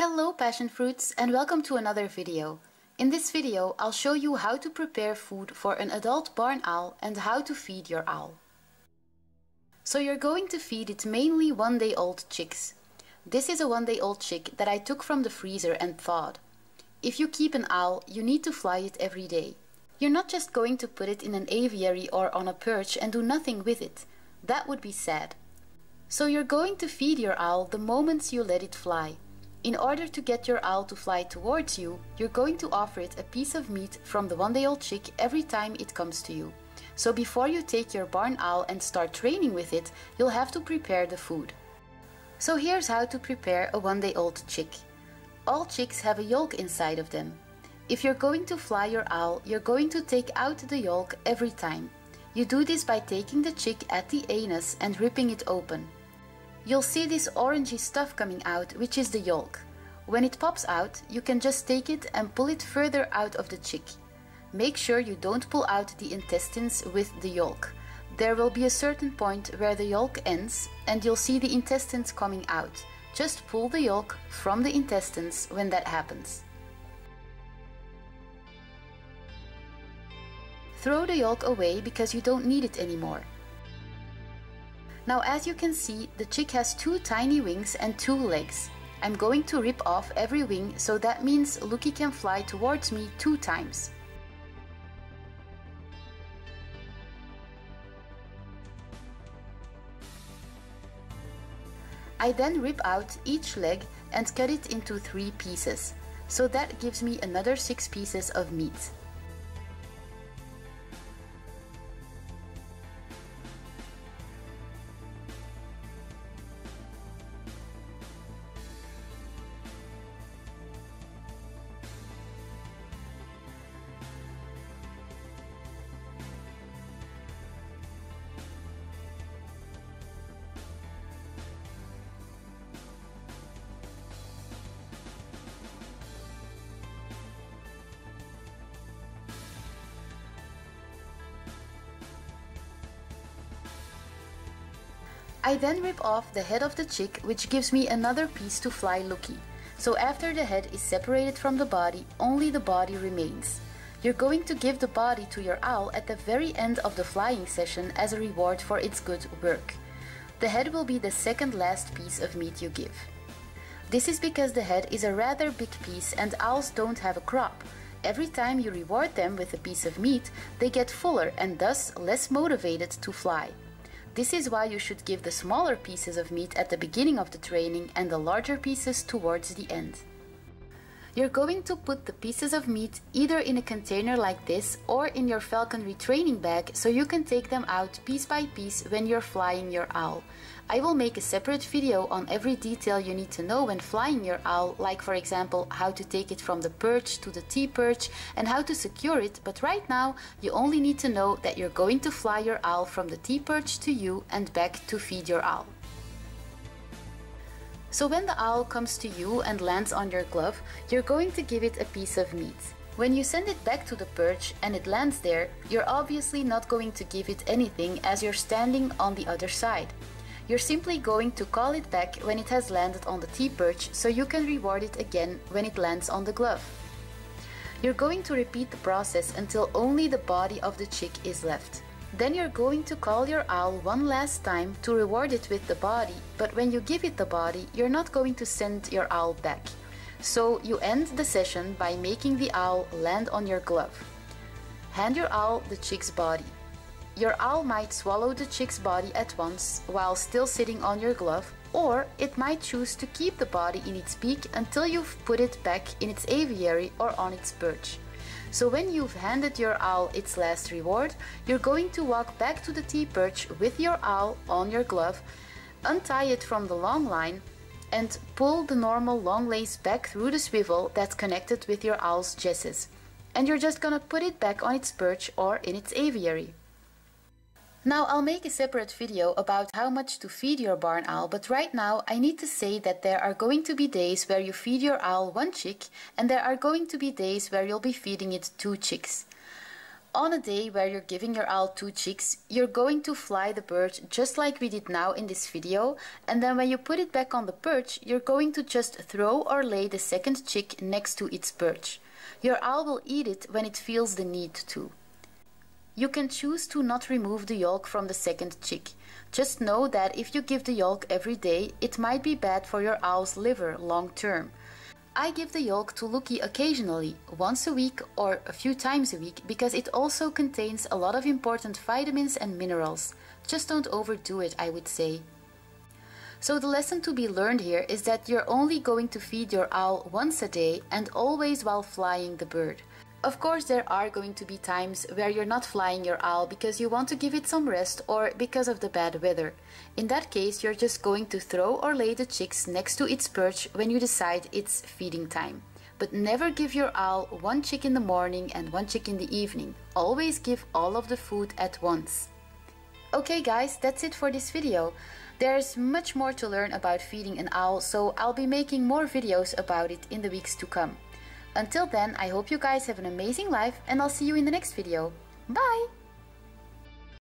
Hello passion fruits and welcome to another video. In this video I'll show you how to prepare food for an adult barn owl and how to feed your owl. So you're going to feed it mainly 1-day-old chicks. This is a 1-day-old chick that I took from the freezer and thawed. If you keep an owl, you need to fly it every day. You're not just going to put it in an aviary or on a perch and do nothing with it. That would be sad. So you're going to feed your owl the moment you let it fly. In order to get your owl to fly towards you, you're going to offer it a piece of meat from the 1-day-old chick every time it comes to you. So before you take your barn owl and start training with it, you'll have to prepare the food. So here's how to prepare a 1-day-old chick. All chicks have a yolk inside of them. If you're going to fly your owl, you're going to take out the yolk every time. You do this by taking the chick at the anus and ripping it open. You'll see this orangey stuff coming out, which is the yolk. When it pops out, you can just take it and pull it further out of the chick. Make sure you don't pull out the intestines with the yolk. There will be a certain point where the yolk ends and you'll see the intestines coming out. Just pull the yolk from the intestines when that happens. Throw the yolk away because you don't need it anymore. Now as you can see, the chick has 2 tiny wings and 2 legs. I'm going to rip off every wing, so that means Lucky can fly towards me 2 times. I then rip out each leg and cut it into 3 pieces. So that gives me another 6 pieces of meat. I then rip off the head of the chick, which gives me another piece to fly Lucky. So after the head is separated from the body, only the body remains. You're going to give the body to your owl at the very end of the flying session as a reward for its good work. The head will be the second last piece of meat you give. This is because the head is a rather big piece and owls don't have a crop. Every time you reward them with a piece of meat, they get fuller and thus less motivated to fly. This is why you should give the smaller pieces of meat at the beginning of the training and the larger pieces towards the end. You're going to put the pieces of meat either in a container like this or in your falconry training bag so you can take them out piece by piece when you're flying your owl. I will make a separate video on every detail you need to know when flying your owl, like for example how to take it from the perch to the T-perch and how to secure it, but right now you only need to know that you're going to fly your owl from the T-perch to you and back to feed your owl. So when the owl comes to you and lands on your glove, you're going to give it a piece of meat. When you send it back to the perch and it lands there, you're obviously not going to give it anything as you're standing on the other side. You're simply going to call it back when it has landed on the T-perch so you can reward it again when it lands on the glove. You're going to repeat the process until only the body of the chick is left. Then you're going to call your owl one last time to reward it with the body, but when you give it the body, you're not going to send your owl back. So you end the session by making the owl land on your glove. Hand your owl the chick's body. Your owl might swallow the chick's body at once while still sitting on your glove, or it might choose to keep the body in its beak until you've put it back in its aviary or on its perch. So when you've handed your owl its last reward, you're going to walk back to the T-perch with your owl on your glove, untie it from the long line, and pull the normal long lace back through the swivel that's connected with your owl's jesses. And you're just gonna put it back on its perch or in its aviary. Now I'll make a separate video about how much to feed your barn owl, but right now I need to say that there are going to be days where you feed your owl 1 chick and there are going to be days where you'll be feeding it 2 chicks. On a day where you're giving your owl 2 chicks, you're going to fly the bird just like we did now in this video, and then when you put it back on the perch, you're going to just throw or lay the second chick next to its perch. Your owl will eat it when it feels the need to. You can choose to not remove the yolk from the second chick. Just know that if you give the yolk every day, it might be bad for your owl's liver long term. I give the yolk to Lucky occasionally, once a week or a few times a week, because it also contains a lot of important vitamins and minerals. Just don't overdo it, I would say. So the lesson to be learned here is that you're only going to feed your owl once a day and always while flying the bird. Of course, there are going to be times where you're not flying your owl because you want to give it some rest or because of the bad weather. In that case, you're just going to throw or lay the chicks next to its perch when you decide it's feeding time. But never give your owl 1 chick in the morning and 1 chick in the evening. Always give all of the food at once. Okay guys, that's it for this video. There's much more to learn about feeding an owl, so I'll be making more videos about it in the weeks to come. Until then, I hope you guys have an amazing life and I'll see you in the next video. Bye!